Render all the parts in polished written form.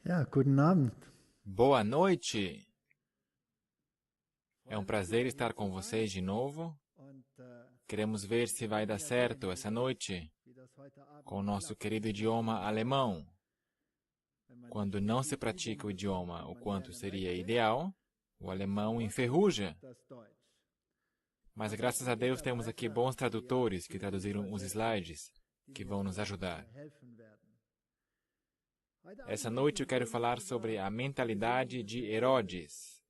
Ja, guten Abend. Boa noite! É um prazer estar com vocês de novo. Queremos ver se vai dar certo essa noite com o nosso querido idioma alemão. Quando não se pratica o idioma o quanto seria ideal, o alemão enferruja. Mas graças a Deus temos aqui bons tradutores que traduziram os slides que vão nos ajudar. Essa noite eu quero falar sobre a mentalidade de Herodes.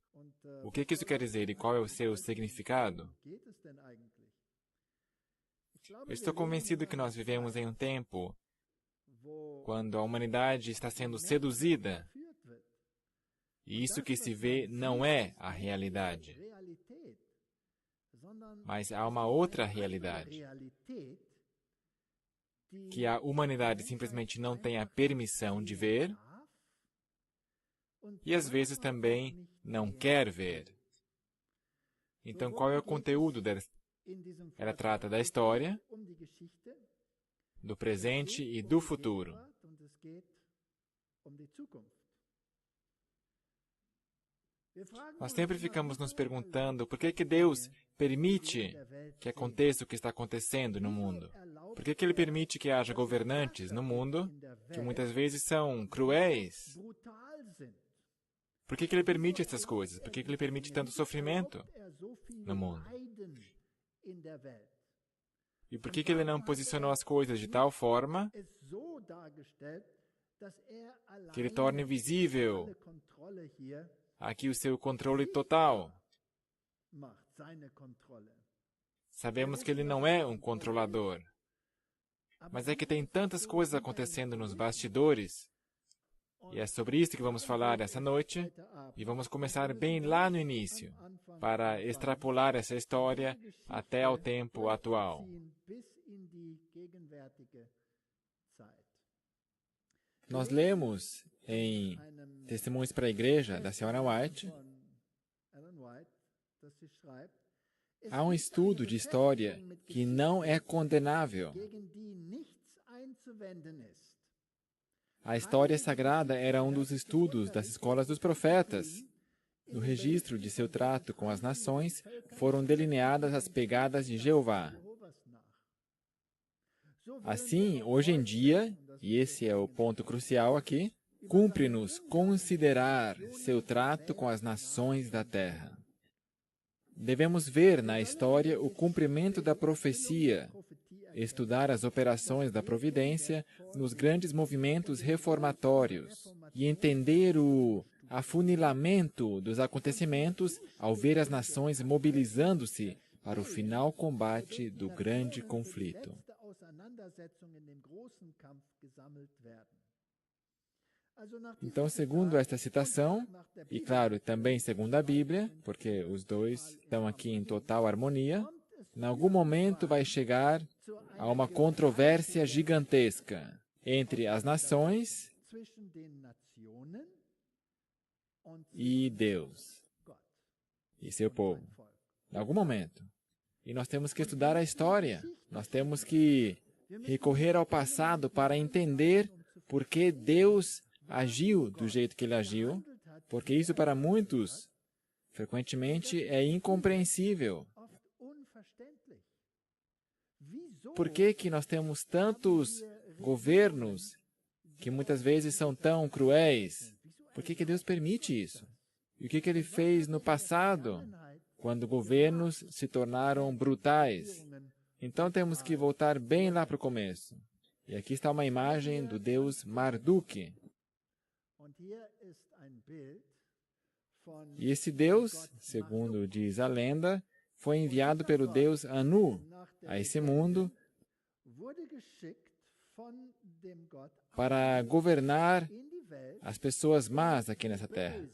O que isso quer dizer e qual é o seu significado? Eu estou convencido que nós vivemos em um tempo quando a humanidade está sendo seduzida. E isso que se vê não é a realidade. Mas há uma outra realidade, que a humanidade simplesmente não tem a permissão de ver e às vezes também não quer ver. Então, qual é o conteúdo dela? Ela trata da história, do presente e do futuro. Nós sempre ficamos nos perguntando por que Deus permite que aconteça o que está acontecendo no mundo. Por que Ele permite que haja governantes no mundo que muitas vezes são cruéis? Por que Ele permite essas coisas? Por que Ele permite tanto sofrimento no mundo? E por que Ele não posicionou as coisas de tal forma que Ele torne visível aqui o seu controle total? Sabemos que Ele não é um controlador, mas é que tem tantas coisas acontecendo nos bastidores, e é sobre isso que vamos falar essa noite, e vamos começar bem lá no início, para extrapolar essa história até ao tempo atual. Nós lemos em Testemunhos para a Igreja, da Sra. White, há um estudo de história que não é condenável. A história sagrada era um dos estudos das escolas dos profetas. No registro de seu trato com as nações, foram delineadas as pegadas de Jeová. Assim, hoje em dia, e esse é o ponto crucial aqui, cumpre-nos considerar seu trato com as nações da terra. Devemos ver na história o cumprimento da profecia, estudar as operações da providência nos grandes movimentos reformatórios e entender o afunilamento dos acontecimentos ao ver as nações mobilizando-se para o final combate do grande conflito. Então, segundo esta citação, e claro, também segundo a Bíblia, porque os dois estão aqui em total harmonia, em algum momento vai chegar a uma controvérsia gigantesca entre as nações e Deus e seu povo. Em algum momento. E nós temos que estudar a história. Nós temos que recorrer ao passado para entender por que Deus agiu do jeito que Ele agiu, porque isso para muitos, frequentemente, é incompreensível. Por que nós temos tantos governos que muitas vezes são tão cruéis? Por que Deus permite isso? E o que Ele fez no passado, quando governos se tornaram brutais? Então temos que voltar bem lá para o começo. E aqui está uma imagem do deus Marduk. E esse deus, segundo diz a lenda, foi enviado pelo deus Anu a esse mundo para governar as pessoas más aqui nessa terra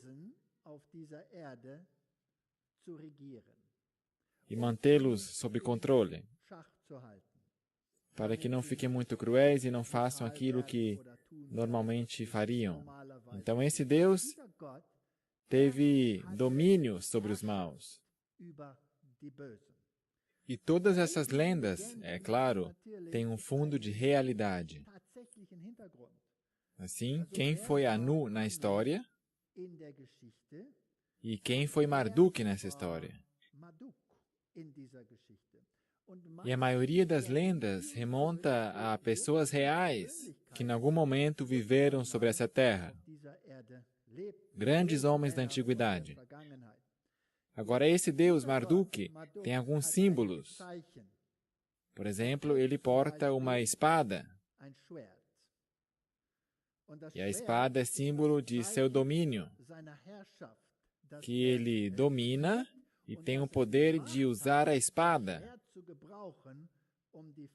e mantê-los sob controle, para que não fiquem muito cruéis e não façam aquilo que normalmente fariam. Então esse Deus teve domínio sobre os maus. E todas essas lendas, é claro, têm um fundo de realidade. Assim, quem foi Anu na história e quem foi Marduk nessa história? E a maioria das lendas remonta a pessoas reais que em algum momento viveram sobre essa terra. Grandes homens da antiguidade. Agora, esse deus Marduk tem alguns símbolos. Por exemplo, ele porta uma espada. E a espada é símbolo de seu domínio, que ele domina e tem o poder de usar a espada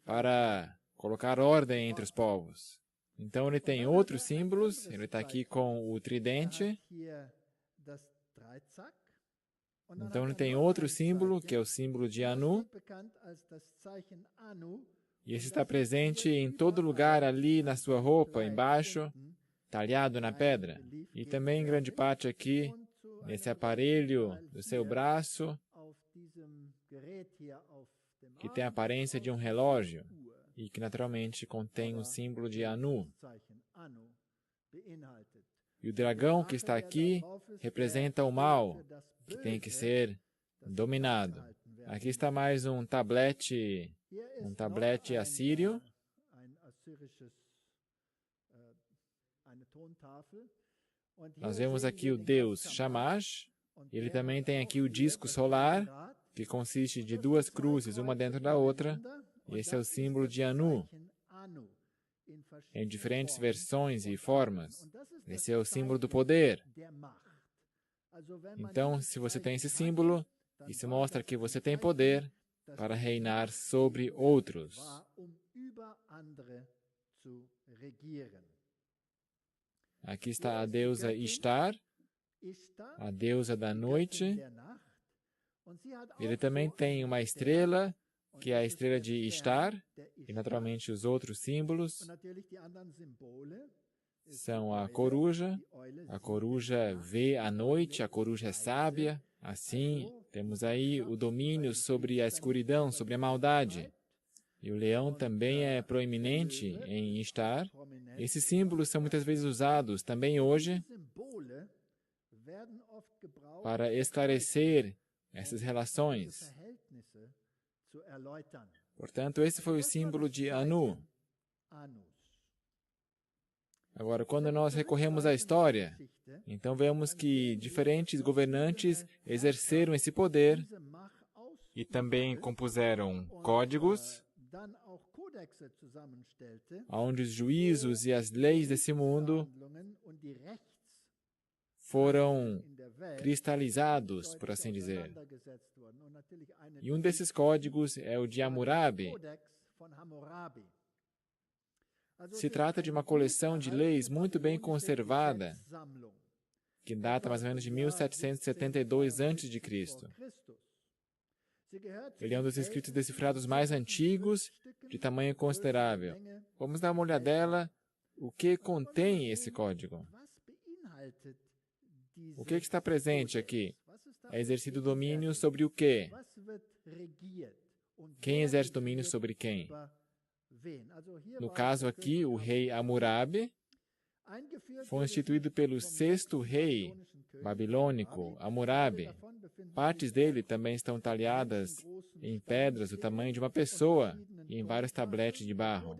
para colocar ordem entre os povos. Então, ele tem outros símbolos. Ele está aqui com o tridente. Então, ele tem outro símbolo, que é o símbolo de Anu. E esse está presente em todo lugar ali na sua roupa, embaixo, talhado na pedra. E também em grande parte aqui, nesse aparelho do seu braço, que tem a aparência de um relógio e que naturalmente contém o símbolo de Anu. E o dragão que está aqui representa o mal, que tem que ser dominado. Aqui está mais um tablete assírio. Nós vemos aqui o deus Shamash. Ele também tem aqui o disco solar, que consiste de duas cruzes, uma dentro da outra. E esse é o símbolo de Anu, em diferentes versões e formas. Esse é o símbolo do poder. Então, se você tem esse símbolo, isso mostra que você tem poder para reinar sobre outros. Aqui está a deusa Ishtar, a deusa da noite. Ele também tem uma estrela, que é a estrela de Ishtar, e naturalmente os outros símbolos são a coruja vê a noite, a coruja é sábia. Assim, temos aí o domínio sobre a escuridão, sobre a maldade. E o leão também é proeminente em Ishtar. Esses símbolos são muitas vezes usados também hoje para esclarecer essas relações. Portanto, esse foi o símbolo de Anu. Agora, quando nós recorremos à história, então vemos que diferentes governantes exerceram esse poder e também compuseram códigos, onde os juízos e as leis desse mundo foram cristalizados, por assim dizer. E um desses códigos é o de Hammurabi. Se trata de uma coleção de leis muito bem conservada, que data mais ou menos de 1772 a.C. Ele é um dos escritos decifrados mais antigos, de tamanho considerável. Vamos dar uma olhadela. O que contém esse código? O que está presente aqui? É exercido domínio sobre o quê? Quem exerce domínio sobre quem? No caso aqui, o rei Hammurabi foi instituído pelo sexto rei babilônico, Hammurabi. Partes dele também estão talhadas em pedras do tamanho de uma pessoa e em vários tabletes de barro.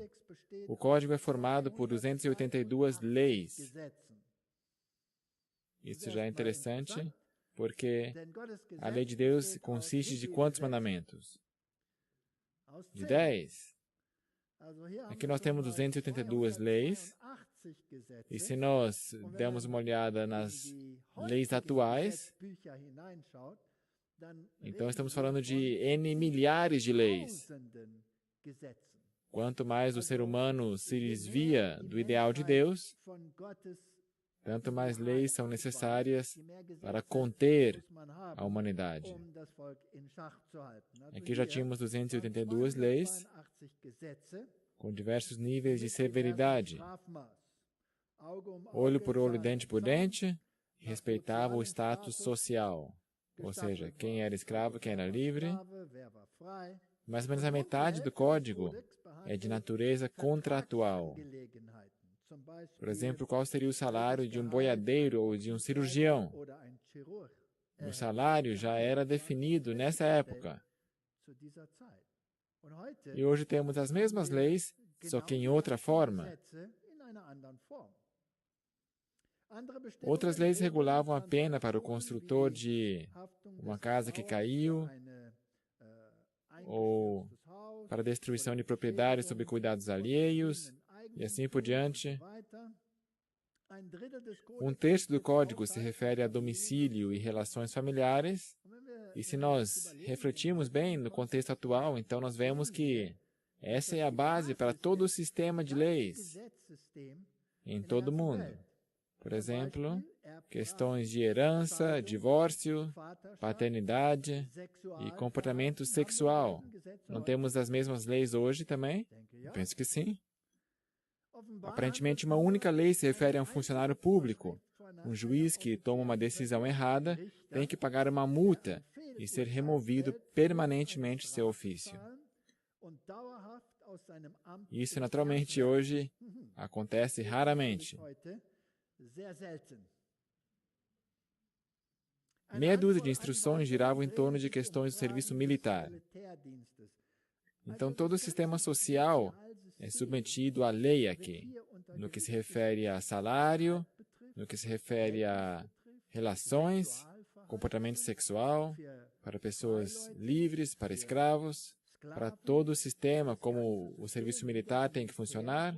O código é formado por 282 leis. Isso já é interessante, porque a lei de Deus consiste de quantos mandamentos? De 10. Aqui nós temos 282 leis, e se nós dermos uma olhada nas leis atuais, então estamos falando de N milhares de leis. Quanto mais o ser humano se desvia do ideal de Deus, tanto mais leis são necessárias para conter a humanidade. Aqui já tínhamos 282 leis, com diversos níveis de severidade. Olho por olho, dente por dente, respeitava o status social, ou seja, quem era escravo, quem era livre. Mais ou menos a metade do código é de natureza contratual. Por exemplo, qual seria o salário de um boiadeiro ou de um cirurgião? O salário já era definido nessa época. E hoje temos as mesmas leis, só que em outra forma. Outras leis regulavam a pena para o construtor de uma casa que caiu, ou para a destruição de propriedades sob cuidados alheios, e assim por diante. Um terço do código se refere a domicílio e relações familiares, e se nós refletirmos bem no contexto atual, então nós vemos que essa é a base para todo o sistema de leis em todo o mundo. Por exemplo, questões de herança, divórcio, paternidade e comportamento sexual. Não temos as mesmas leis hoje também? Eu penso que sim. Aparentemente, uma única lei se refere a um funcionário público. Um juiz que toma uma decisão errada tem que pagar uma multa e ser removido permanentemente de seu ofício. Isso, naturalmente, hoje acontece raramente. Meia dúzia de instruções giravam em torno de questões do serviço militar. Então, todo o sistema social é submetido à lei aqui, no que se refere a salário, no que se refere a relações, comportamento sexual, para pessoas livres, para escravos, para todo o sistema, como o serviço militar tem que funcionar.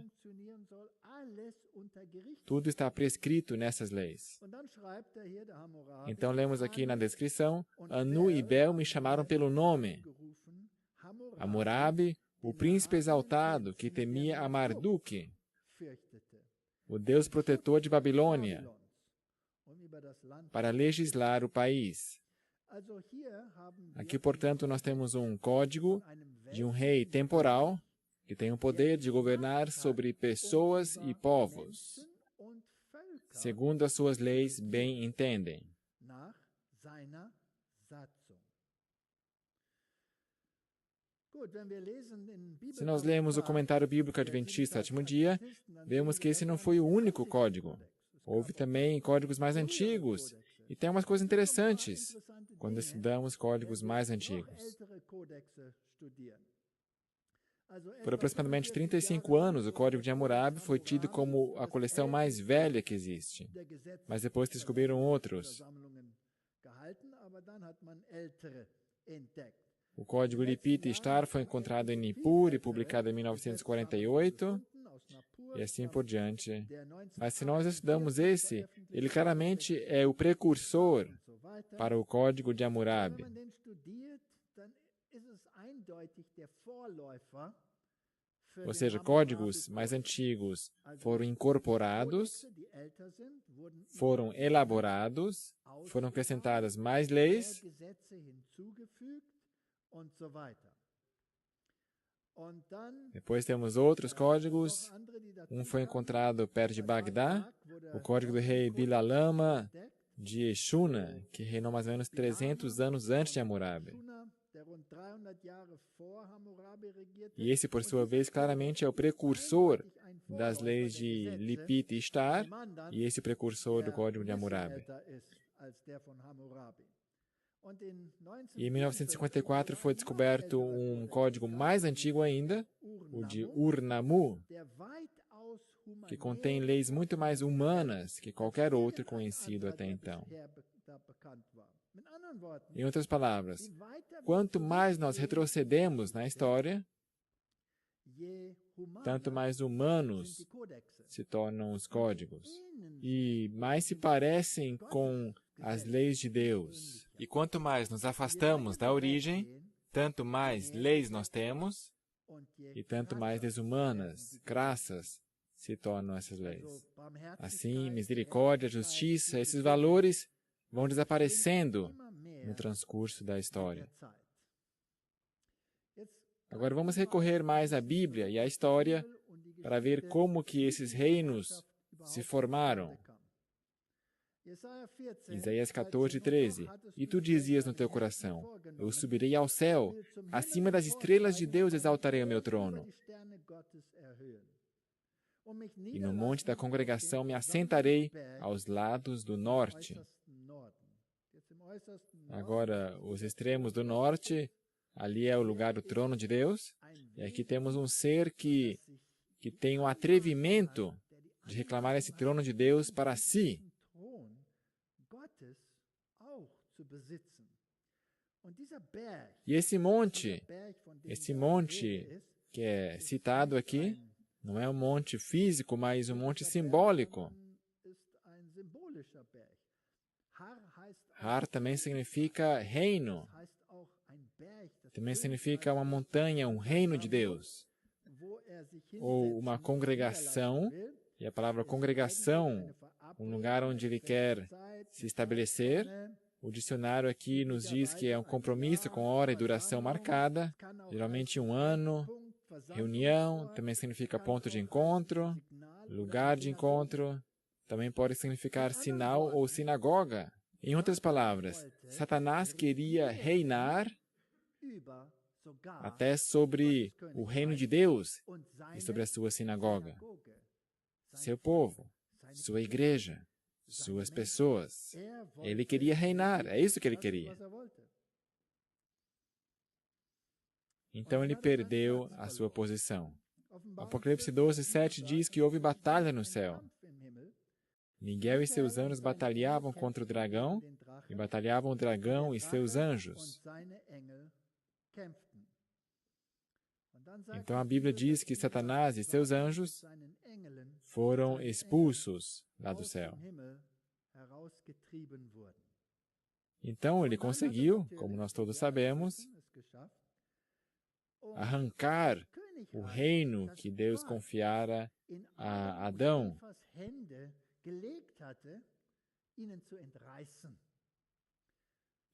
Tudo está prescrito nessas leis. Então, lemos aqui na descrição, Anu e Bel me chamaram pelo nome. Hammurabi, o príncipe exaltado que temia a Marduk, o Deus protetor de Babilônia, para legislar o país. Aqui, portanto, nós temos um código de um rei temporal que tem o poder de governar sobre pessoas e povos, segundo as suas leis bem entendem. Se nós lemos o comentário bíblico adventista Sétimo Dia, vemos que esse não foi o único código. Houve também códigos mais antigos, e tem umas coisas interessantes quando estudamos códigos mais antigos. Por aproximadamente 35 anos, o Código de Hammurabi foi tido como a coleção mais velha que existe, mas depois descobriram outros. O Código Lipit Ishtar foi encontrado em Nippur e publicado em 1948, e assim por diante. Mas se nós estudamos esse, ele claramente é o precursor para o Código de Hammurabi. Ou seja, códigos mais antigos foram incorporados, foram elaborados, foram acrescentadas mais leis, depois temos outros códigos. Um foi encontrado perto de Bagdá, o código do rei Bilalama de Exuna, que reinou mais ou menos 300 anos antes de Hammurabi. E esse, por sua vez, claramente é o precursor das leis de Lipit e Ishtar, e esse precursor do Código de Hammurabi. E em 1954 foi descoberto um código mais antigo ainda, o de Ur-Nammu, que contém leis muito mais humanas que qualquer outro conhecido até então. Em outras palavras, quanto mais nós retrocedemos na história, tanto mais humanos se tornam os códigos e mais se parecem com as leis de Deus. E quanto mais nos afastamos da origem, tanto mais leis nós temos e tanto mais desumanas, crassas, se tornam essas leis. Assim, misericórdia, justiça, esses valores vão desaparecendo no transcurso da história. Agora vamos recorrer mais à Bíblia e à história para ver como que esses reinos se formaram. Isaías 14:13. E tu dizias no teu coração, eu subirei ao céu, acima das estrelas de Deus exaltarei o meu trono. E no monte da congregação me assentarei aos lados do norte. Agora, os extremos do norte, ali é o lugar do trono de Deus. E aqui temos um ser que tem o atrevimento de reclamar esse trono de Deus para si. E esse monte que é citado aqui, não é um monte físico, mas um monte simbólico. Har também significa reino. Também significa uma montanha, um reino de Deus. Ou uma congregação, e a palavra congregação, um lugar onde ele quer se estabelecer. O dicionário aqui nos diz que é um compromisso com hora e duração marcada, geralmente 1 ano. Reunião também significa ponto de encontro, lugar de encontro. Também pode significar sinal ou sinagoga. Em outras palavras, Satanás queria reinar até sobre o reino de Deus e sobre a sua sinagoga, seu povo, sua igreja, suas pessoas. Ele queria reinar, é isso que ele queria. Então ele perdeu a sua posição. Apocalipse 12:7 diz que houve batalha no céu. Miguel e seus anjos batalhavam contra o dragão, e batalhavam o dragão e seus anjos. Então a Bíblia diz que Satanás e seus anjos foram expulsos lá do céu. Então ele conseguiu, como nós todos sabemos, arrancar o reino que Deus confiara a Adão.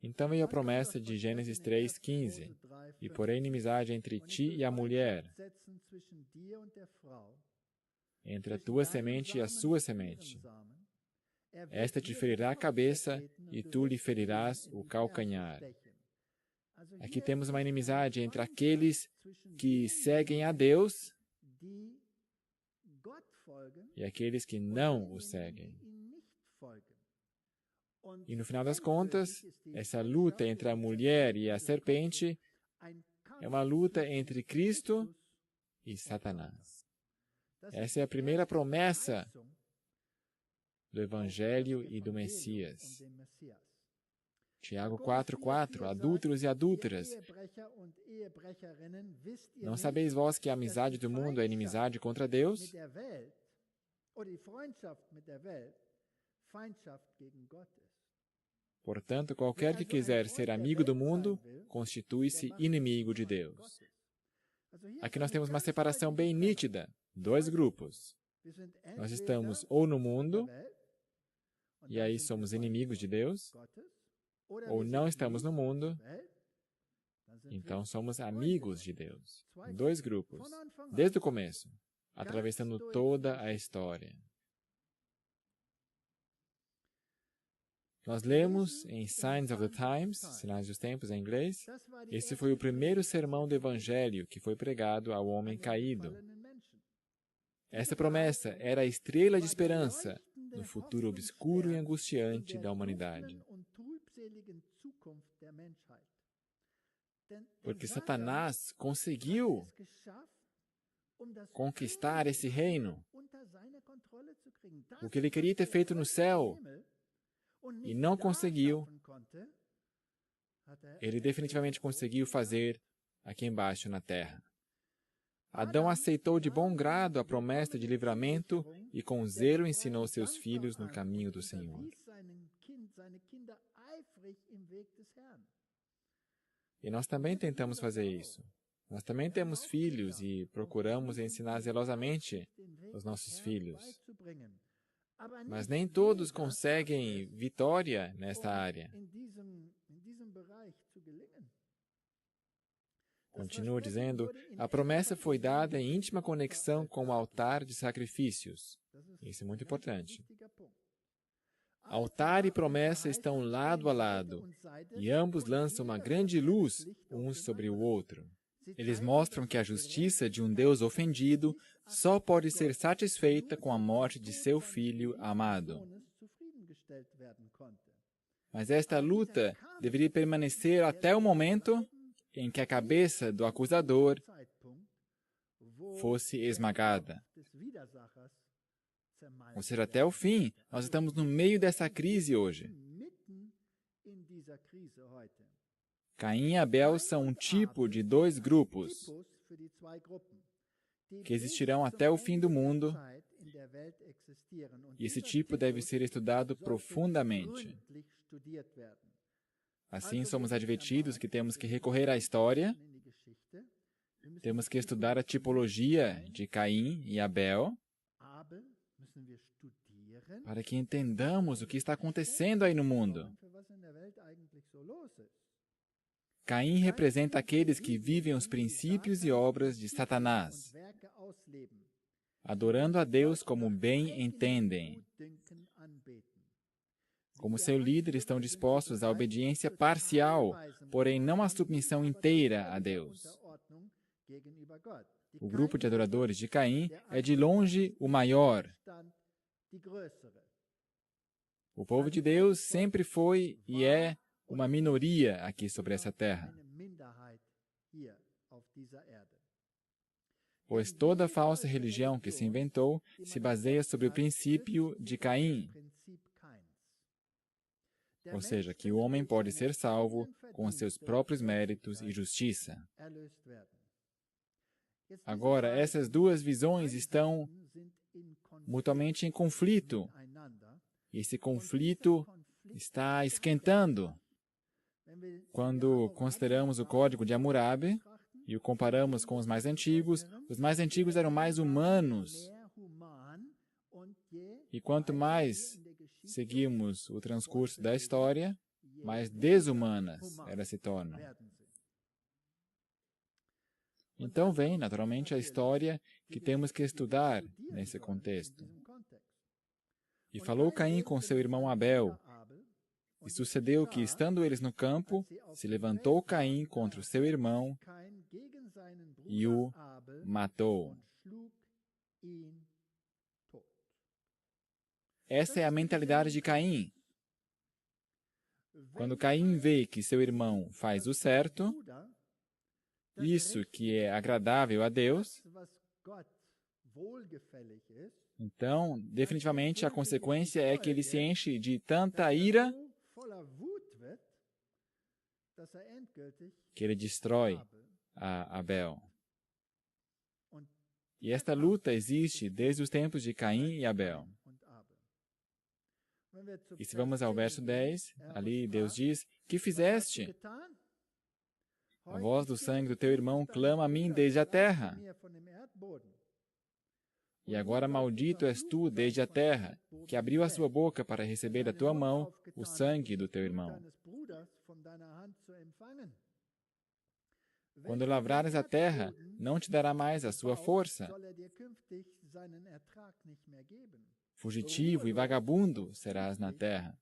Então veio a promessa de Gênesis 3:15, e porém inimizade entre ti e a mulher, entre a tua semente e a sua semente. Esta te ferirá a cabeça, e tu lhe ferirás o calcanhar. Aqui temos uma inimizade entre aqueles que seguem a Deus e aqueles que não o seguem. E no final das contas, essa luta entre a mulher e a serpente é uma luta entre Cristo e Satanás. Essa é a primeira promessa do Evangelho e do Messias. Tiago 4:4, adúlteros e adúlteras, não sabeis vós que a amizade do mundo é inimizade contra Deus? Portanto, qualquer que quiser ser amigo do mundo, constitui-se inimigo de Deus. Aqui nós temos uma separação bem nítida, 2 grupos. Nós estamos ou no mundo, e aí somos inimigos de Deus, ou não estamos no mundo, então somos amigos de Deus. 2 grupos, desde o começo, atravessando toda a história. Nós lemos em Signs of the Times, Sinais dos Tempos em inglês, esse foi o primeiro sermão do Evangelho que foi pregado ao homem caído. Essa promessa era a estrela de esperança no futuro obscuro e angustiante da humanidade. Porque Satanás conseguiu conquistar esse reino. O que ele queria ter feito no céu e não conseguiu, ele definitivamente conseguiu fazer aqui embaixo na terra. Adão aceitou de bom grado a promessa de livramento e com zelo ensinou seus filhos no caminho do Senhor. E nós também tentamos fazer isso. Nós também temos filhos e procuramos ensinar zelosamente os nossos filhos. Mas nem todos conseguem vitória nesta área. Continua dizendo, a promessa foi dada em íntima conexão com o altar de sacrifícios. Isso é muito importante. Altar e promessa estão lado a lado, e ambos lançam uma grande luz um sobre o outro. Eles mostram que a justiça de um Deus ofendido só pode ser satisfeita com a morte de seu filho amado. Mas esta luta deveria permanecer até o momento em que a cabeça do acusador fosse esmagada. Ou seja, até o fim, nós estamos no meio dessa crise hoje. Caim e Abel são um tipo de dois grupos que existirão até o fim do mundo, e esse tipo deve ser estudado profundamente. Assim, somos advertidos que temos que recorrer à história, temos que estudar a tipologia de Caim e Abel, para que entendamos o que está acontecendo aí no mundo. Caim representa aqueles que vivem os princípios e obras de Satanás, adorando a Deus como bem entendem. Como seu líder, estão dispostos à obediência parcial, porém não à submissão inteira a Deus. O grupo de adoradores de Caim é de longe o maior. O povo de Deus sempre foi e é uma minoria aqui sobre essa terra. Pois toda falsa religião que se inventou se baseia sobre o princípio de Caim. Ou seja, que o homem pode ser salvo com seus próprios méritos e justiça. Agora, essas duas visões estão mutuamente em conflito. E esse conflito está esquentando. Quando consideramos o Código de Hammurabi e o comparamos com os mais antigos eram mais humanos. E quanto mais seguimos o transcurso da história, mais desumanas elas se tornam. Então vem, naturalmente, a história que temos que estudar nesse contexto. E falou Caim com seu irmão Abel, e sucedeu que, estando eles no campo, se levantou Caim contra o seu irmão e o matou. Essa é a mentalidade de Caim. Quando Caim vê que seu irmão faz o certo, isso que é agradável a Deus, então, definitivamente, a consequência é que ele se enche de tanta ira que ele destrói a Abel. E esta luta existe desde os tempos de Caim e Abel. E se vamos ao verso 10, ali Deus diz, que fizeste? A voz do sangue do teu irmão clama a mim desde a terra. E agora maldito és tu desde a terra, que abriu a sua boca para receber da tua mão o sangue do teu irmão. Quando lavrares a terra, não te dará mais a sua força. Fugitivo e vagabundo serás na terra.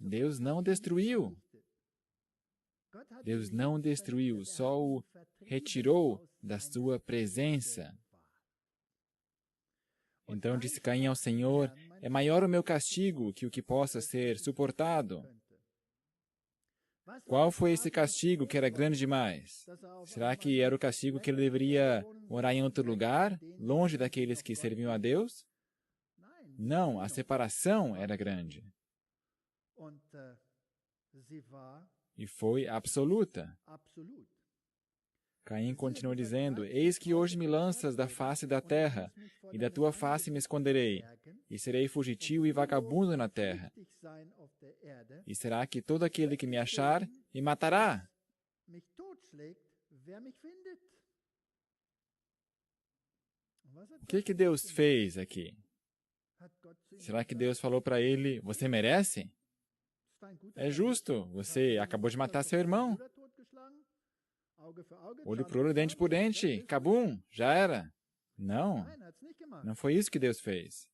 Deus não destruiu. Deus não destruiu, só o retirou da sua presença. Então disse Caim ao Senhor, é maior o meu castigo que o que possa ser suportado. Qual foi esse castigo que era grande demais? Será que era o castigo que ele deveria morar em outro lugar, longe daqueles que serviam a Deus? Não, a separação era grande. E foi absoluta. Caim continuou dizendo, eis que hoje me lanças da face da terra, e da tua face me esconderei, e serei fugitivo e vagabundo na terra. E será que todo aquele que me achar me matará? O que Deus fez aqui? Será que Deus falou para ele, você merece? É justo, você acabou de matar seu irmão. Olho por olho, dente por dente, cabum, já era. Não, não foi isso que Deus fez.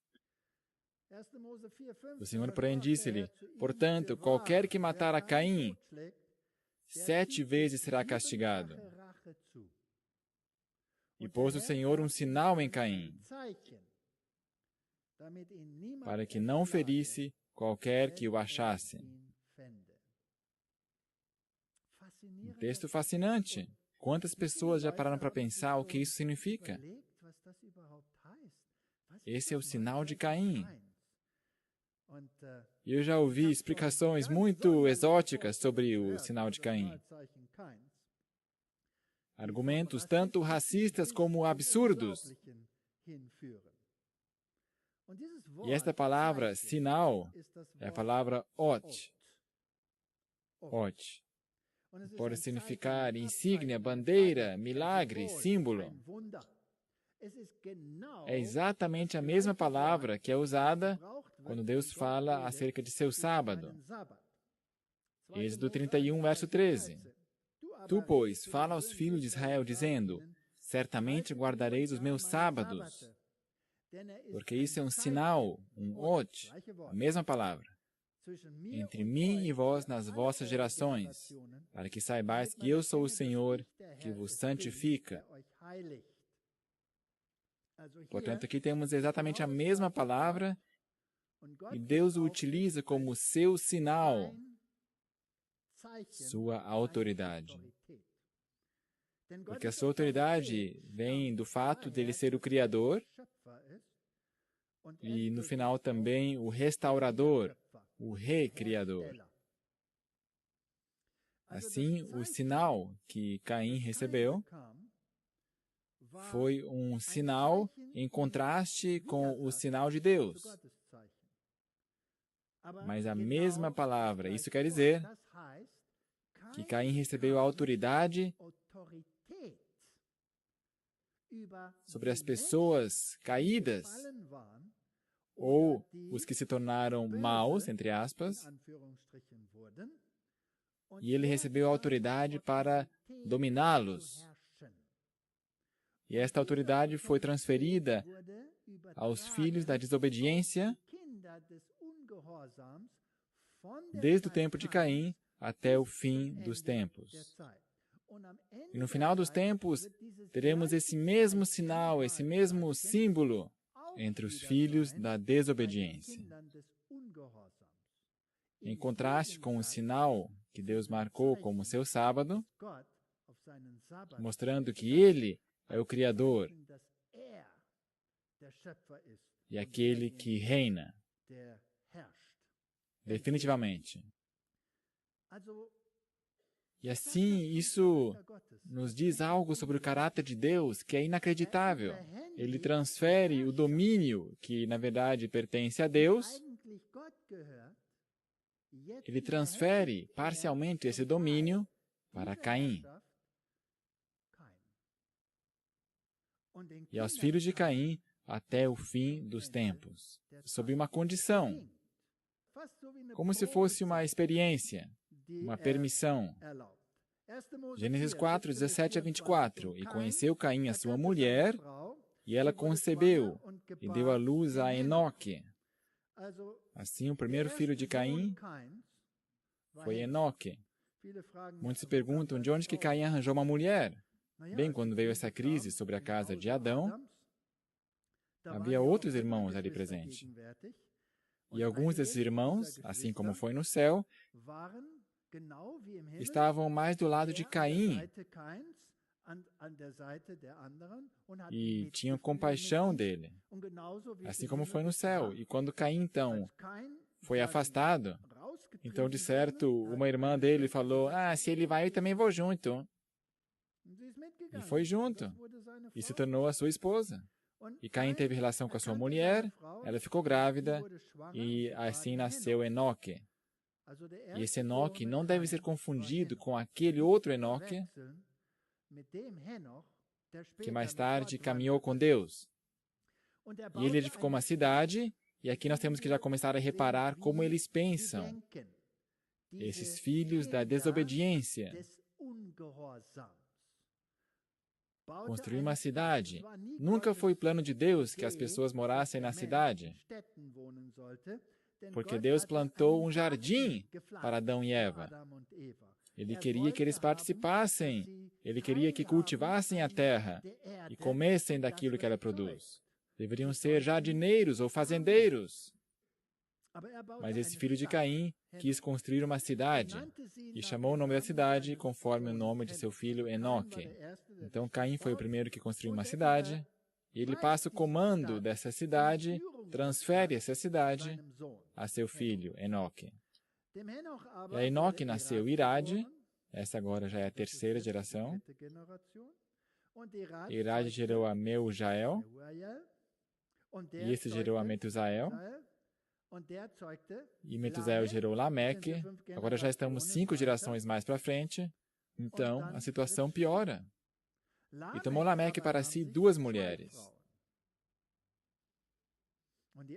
O Senhor, porém, disse-lhe, portanto, qualquer que matar a Caim, 7 vezes será castigado. E pôs o Senhor um sinal em Caim, para que não ferisse qualquer que o achasse. Um texto fascinante. Quantas pessoas já pararam para pensar o que isso significa? Esse é o sinal de Caim. Eu já ouvi explicações muito exóticas sobre o sinal de Caim. Argumentos tanto racistas como absurdos. E esta palavra, sinal, é a palavra ot. Ot. Pode significar insígnia, bandeira, milagre, símbolo. É exatamente a mesma palavra que é usada quando Deus fala acerca de seu sábado. Êxodo 31, verso 13. Tu, pois, fala aos filhos de Israel, dizendo, certamente guardareis os meus sábados, porque isso é um sinal, um ot, a mesma palavra, entre mim e vós nas vossas gerações, para que saibais que eu sou o Senhor, que vos santifica. Portanto, aqui temos exatamente a mesma palavra, e Deus o utiliza como seu sinal, sua autoridade. Porque a sua autoridade vem do fato de ele ser o Criador e, no final, também o restaurador, o recriador. Assim, o sinal que Caim recebeu foi um sinal em contraste com o sinal de Deus. Mas a mesma palavra, isso quer dizer que Caim recebeu a autoridade sobre as pessoas caídas ou os que se tornaram maus, entre aspas, e ele recebeu a autoridade para dominá-los. E esta autoridade foi transferida aos filhos da desobediência desde o tempo de Caim até o fim dos tempos. E no final dos tempos, teremos esse mesmo sinal, esse mesmo símbolo entre os filhos da desobediência. Em contraste com o sinal que Deus marcou como seu sábado, mostrando que Ele é o Criador e aquele que reina definitivamente. E assim, isso nos diz algo sobre o caráter de Deus que é inacreditável. Ele transfere o domínio, que na verdade pertence a Deus, ele transfere parcialmente esse domínio para Caim. E aos filhos de Caim até o fim dos tempos, sob uma condição, como se fosse uma experiência, uma permissão. Gênesis 4, 17 a 24. E conheceu Caim a sua mulher, e ela concebeu, e deu à luz a Enoque. Assim, o primeiro filho de Caim foi Enoque. Muitos se perguntam de onde que Caim arranjou uma mulher. Bem, quando veio essa crise sobre a casa de Adão, havia outros irmãos ali presentes. E alguns desses irmãos, assim como foi no céu, estavam mais do lado de Caim e tinham compaixão dele, assim como foi no céu. E quando Caim, então, foi afastado, então, de certo, uma irmã dele falou, se ele vai, eu também vou junto. E foi junto, e se tornou a sua esposa. E Caim teve relação com a sua mulher, ela ficou grávida, e assim nasceu Enoque. E esse Enoque não deve ser confundido com aquele outro Enoque que mais tarde caminhou com Deus. E ele edificou uma cidade, e aqui nós temos que já começar a reparar como eles pensam, esses filhos da desobediência. Construir uma cidade. Nunca foi plano de Deus que as pessoas morassem na cidade, porque Deus plantou um jardim para Adão e Eva. Ele queria que eles participassem. Ele queria que cultivassem a terra e comessem daquilo que ela produz. Deveriam ser jardineiros ou fazendeiros. Mas esse filho de Caim quis construir uma cidade e chamou o nome da cidade conforme o nome de seu filho Enoque. Então Caim foi o primeiro que construiu uma cidade e ele passa o comando dessa cidade, transfere essa cidade a seu filho Enoque. E a Enoque nasceu Irade, essa agora já é a terceira geração. Irade gerou a Meujael, e esse gerou a Metusael, e Metusael gerou Lameque. Agora já estamos 5 gerações mais para frente, então a situação piora. E tomou Lameque para si 2 mulheres.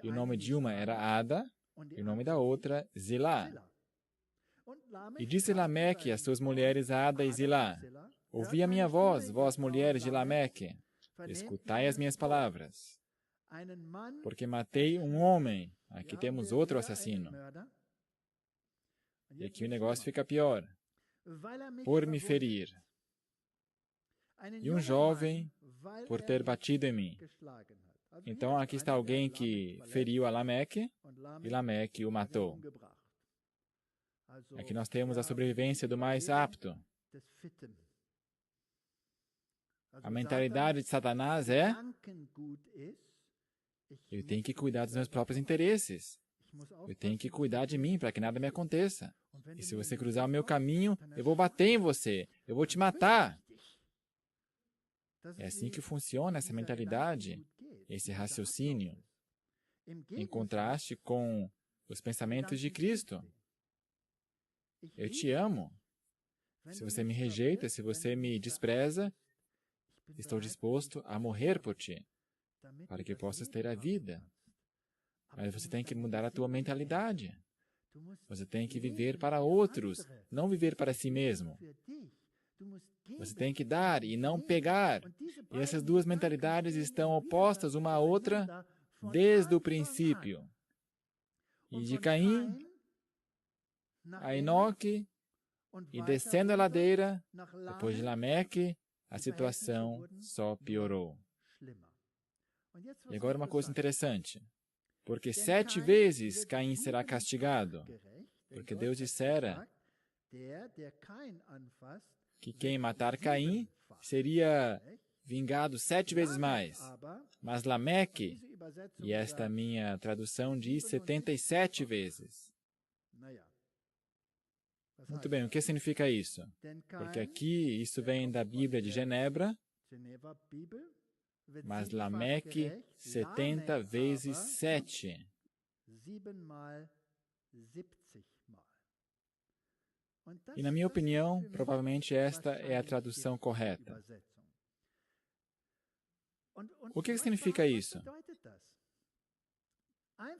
E o nome de uma era Ada, e o nome da outra Zilá. E disse Lameque às suas mulheres Ada e Zilá: ouvi a minha voz, vós mulheres de Lameque, escutai as minhas palavras. Porque matei um homem, aqui temos outro assassino. E aqui o negócio fica pior. Por me ferir. E um jovem por ter batido em mim. Então aqui está alguém que feriu a Lameque e Lameque o matou. Aqui nós temos a sobrevivência do mais apto. A mentalidade de Satanás é: eu tenho que cuidar dos meus próprios interesses. Eu tenho que cuidar de mim para que nada me aconteça. E se você cruzar o meu caminho, eu vou bater em você. Eu vou te matar. É assim que funciona essa mentalidade, esse raciocínio, em contraste com os pensamentos de Cristo. Eu te amo. Se você me rejeita, se você me despreza, estou disposto a morrer por ti, para que possas ter a vida. Mas você tem que mudar a tua mentalidade. Você tem que viver para outros, não viver para si mesmo. Você tem que dar e não pegar. E essas 2 mentalidades estão opostas uma à outra desde o princípio. E de Caim a Enoque, e descendo a ladeira, depois de Lameque, a situação só piorou. E agora uma coisa interessante. Porque 7 vezes Caim será castigado. Porque Deus dissera que quem matar Caim seria vingado 7 vezes mais. Mas Lameque, e esta minha tradução diz 77 vezes. Muito bem, o que significa isso? Porque aqui isso vem da Bíblia de Genebra, mas Lameque 70 vezes 7. E na minha opinião, provavelmente esta é a tradução correta. O que significa isso?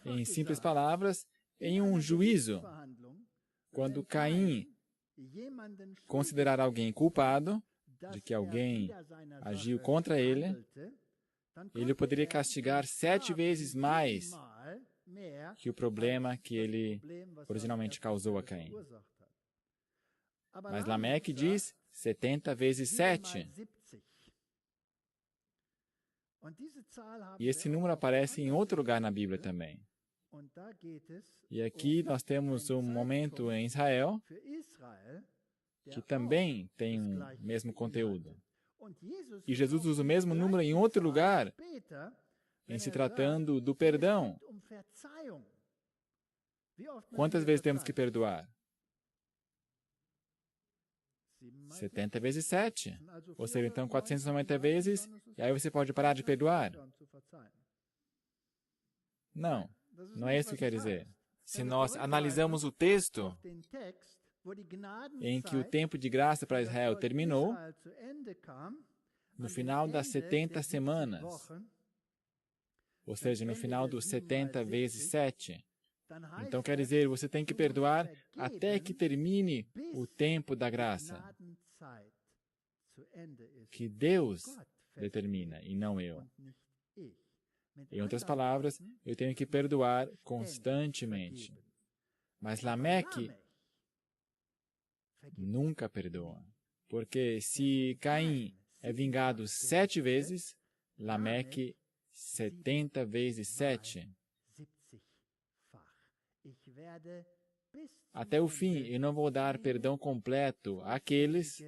Em simples palavras, em um juízo, quando Caim considerar alguém culpado de que alguém agiu contra ele, ele poderia castigar 7 vezes mais que o problema que ele originalmente causou a Caim. Mas Lameque diz 70 vezes 7. E esse número aparece em outro lugar na Bíblia também. E aqui nós temos um momento em Israel que também tem o mesmo conteúdo. E Jesus usa o mesmo número em outro lugar, em se tratando do perdão. Quantas vezes temos que perdoar? 70 vezes 7. Ou seja, então 490 vezes, e aí você pode parar de perdoar. Não. Não é isso que quer dizer. Se nós analisamos o texto em que o tempo de graça para Israel terminou, no final das 70 semanas, ou seja, no final dos 70 vezes 7, então quer dizer, você tem que perdoar até que termine o tempo da graça, que Deus determina e não eu. Em outras palavras, eu tenho que perdoar constantemente. Mas Lameque nunca perdoa. Porque se Caim é vingado 7 vezes, Lameque 70 vezes 7. Até o fim, eu não vou dar perdão completo àqueles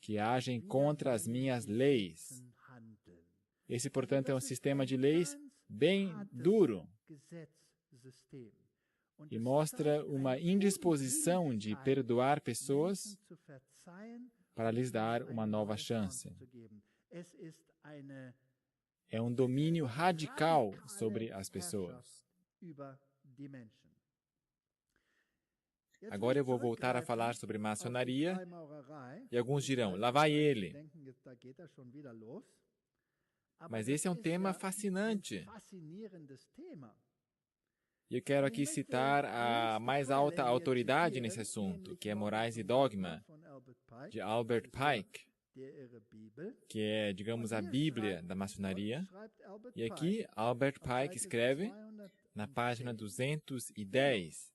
que agem contra as minhas leis. Esse, portanto, é um sistema de leis bem duro e mostra uma indisposição de perdoar pessoas para lhes dar uma nova chance. É um domínio radical sobre as pessoas. Agora eu vou voltar a falar sobre maçonaria e alguns dirão, lá vai ele. Mas esse é um tema fascinante. E eu quero aqui citar a mais alta autoridade nesse assunto, que é Morais e Dogma, de Albert Pike, que é, digamos, a Bíblia da maçonaria. E aqui, Albert Pike escreve, na página 210,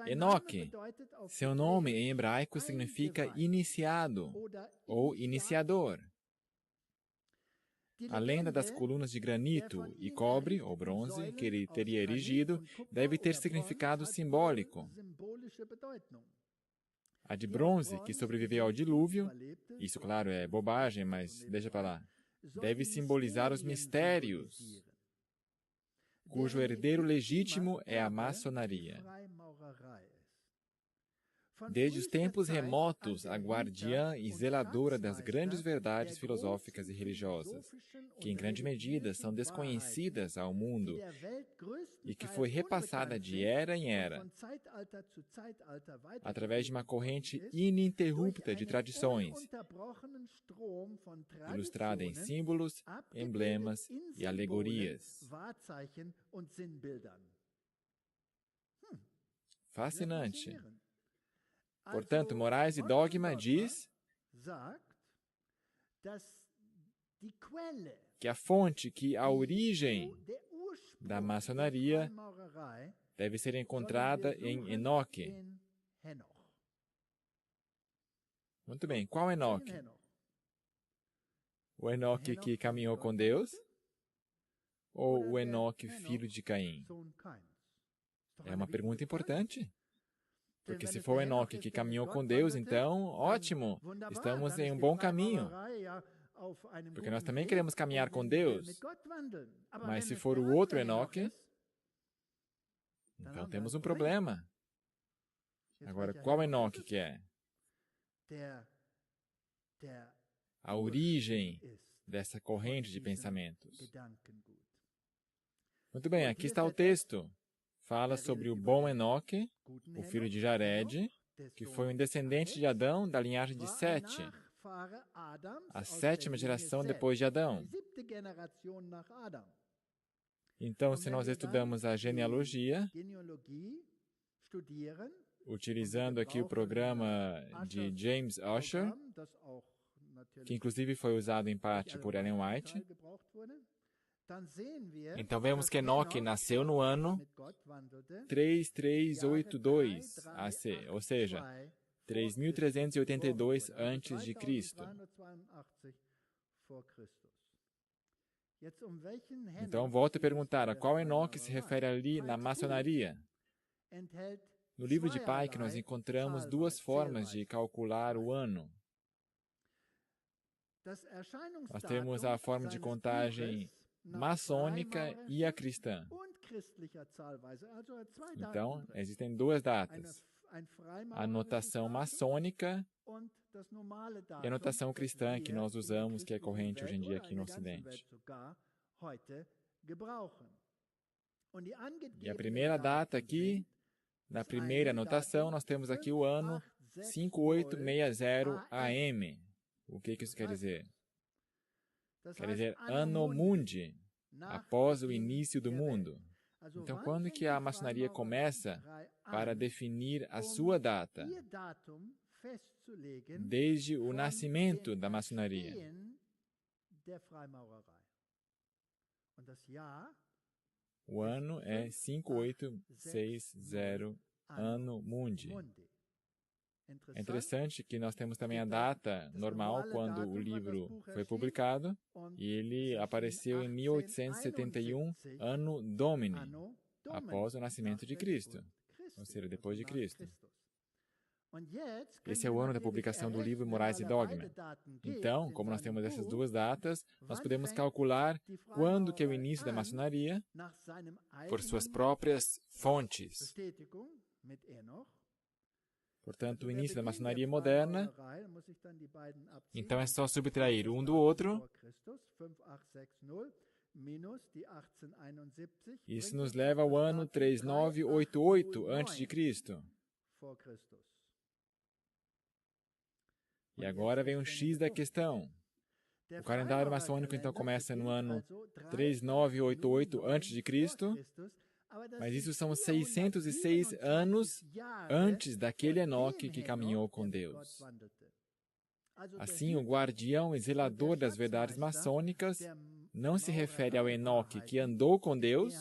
Enoque, seu nome em hebraico significa iniciado ou iniciador. A lenda das colunas de granito e cobre, ou bronze, que ele teria erigido, deve ter significado simbólico. A de bronze, que sobreviveu ao dilúvio, isso, claro, é bobagem, mas deixa para lá, deve simbolizar os mistérios, cujo herdeiro legítimo é a maçonaria. Desde os tempos remotos, a guardiã e zeladora das grandes verdades filosóficas e religiosas, que em grande medida são desconhecidas ao mundo e que foi repassada de era em era, através de uma corrente ininterrupta de tradições, ilustrada em símbolos, emblemas e alegorias. Fascinante. Portanto, Morais e Dogma diz que a fonte, que a origem da maçonaria deve ser encontrada em Enoque. Muito bem, qual Enoque? O Enoque que caminhou com Deus? Ou o Enoque, filho de Caim? É uma pergunta importante. Porque se for o Enoque que caminhou com Deus, então, ótimo, estamos em um bom caminho. Porque nós também queremos caminhar com Deus. Mas se for o outro Enoque, então temos um problema. Agora, qual Enoque que é? A origem dessa corrente de pensamentos. Muito bem, aqui está o texto. Fala sobre o bom Enoque, o filho de Jared, que foi um descendente de Adão da linhagem de Sete, a 7ª geração depois de Adão. Então, se nós estudamos a genealogia, utilizando aqui o programa de James Ussher, que inclusive foi usado em parte por Ellen White, então vemos que Enoque nasceu no ano 3382 AC, ou seja, 3382 a.C. Então volto a perguntar, a qual Enoque se refere ali na maçonaria? No livro de Pike nós encontramos duas formas de calcular o ano. Nós temos a forma de contagem maçônica e a cristã. Então, existem duas datas. A notação maçônica e a notação cristã que nós usamos, que é corrente hoje em dia aqui no Ocidente. E a primeira data aqui, na primeira notação, nós temos aqui o ano 5860 AM. O que isso quer dizer? Quer dizer, Anno Mundi, após o início do mundo. Então, quando que a maçonaria começa para definir a sua data? Desde o nascimento da maçonaria. O ano é 5860 Anno Mundi. É interessante que nós temos também a data normal quando o livro foi publicado, e ele apareceu em 1871, Anno Domini, após o nascimento de Cristo, ou seja, depois de Cristo. Esse é o ano da publicação do livro Morais e Dogma. Então, como nós temos essas duas datas, nós podemos calcular quando que é o início da maçonaria por suas próprias fontes. Portanto, o início da maçonaria moderna, então é só subtrair um do outro. Isso nos leva ao ano 3988 a.C. E agora vem o X da questão. O calendário maçônico então começa no ano 3988 a.C., mas isso são 606 anos antes daquele Enoque que caminhou com Deus. Assim, o guardião e zelador das verdades maçônicas não se refere ao Enoque que andou com Deus,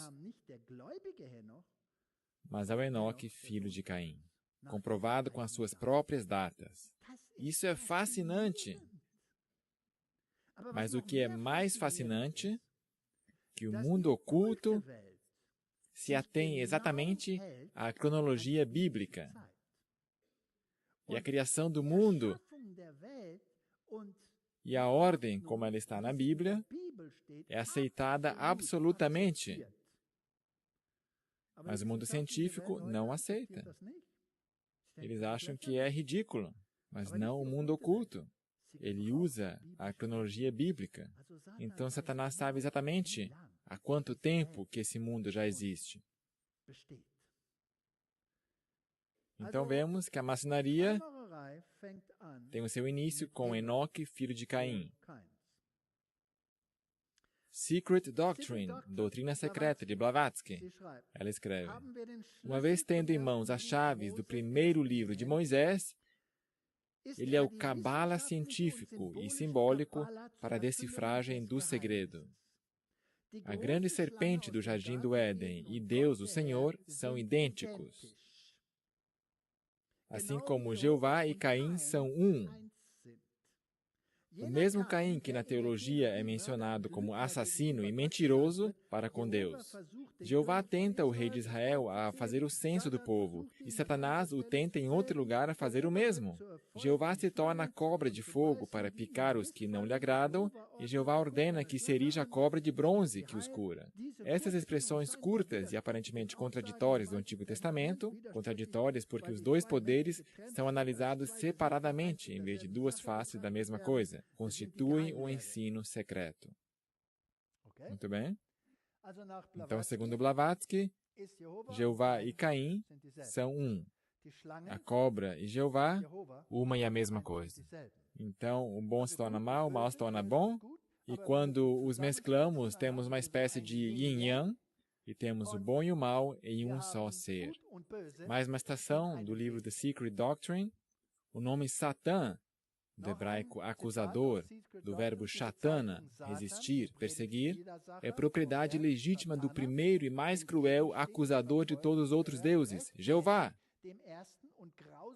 mas ao Enoque, filho de Caim, comprovado com as suas próprias datas. Isso é fascinante. Mas o que é mais fascinante, que o mundo oculto se atém exatamente à cronologia bíblica. E a criação do mundo e a ordem, como ela está na Bíblia, é aceitada absolutamente. Mas o mundo científico não aceita. Eles acham que é ridículo, mas não o mundo oculto. Ele usa a cronologia bíblica. Então, Satanás sabe exatamente há quanto tempo que esse mundo já existe. Então, vemos que a maçonaria tem o seu início com Enoque, filho de Caim. Secret Doctrine, Doutrina Secreta, de Blavatsky. Ela escreve: uma vez tendo em mãos as chaves do primeiro livro de Moisés, ele é o cabala científico e simbólico para a decifragem do segredo. A grande serpente do jardim do Éden e Deus, o Senhor, são idênticos. Assim como Jeová e Caim são um. O mesmo Caim que na teologia é mencionado como assassino e mentiroso para com Deus. Jeová tenta o rei de Israel a fazer o censo do povo, e Satanás o tenta em outro lugar a fazer o mesmo. Jeová se torna a cobra de fogo para picar os que não lhe agradam, e Jeová ordena que se erija a cobra de bronze que os cura. Essas expressões curtas e aparentemente contraditórias do Antigo Testamento, contraditórias porque os dois poderes são analisados separadamente em vez de duas faces da mesma coisa, constituem um ensino secreto. Muito bem? Então, segundo Blavatsky, Jeová e Caim são um. A cobra e Jeová, uma e a mesma coisa. Então, o bom se torna mal, o mal se torna bom, e quando os mesclamos, temos uma espécie de yin-yang, e temos o bom e o mal em um só ser. Mais uma citação do livro The Secret Doctrine. O nome Satã, do hebraico acusador, do verbo shatana, resistir, perseguir, é propriedade legítima do primeiro e mais cruel acusador de todos os outros deuses, Jeová.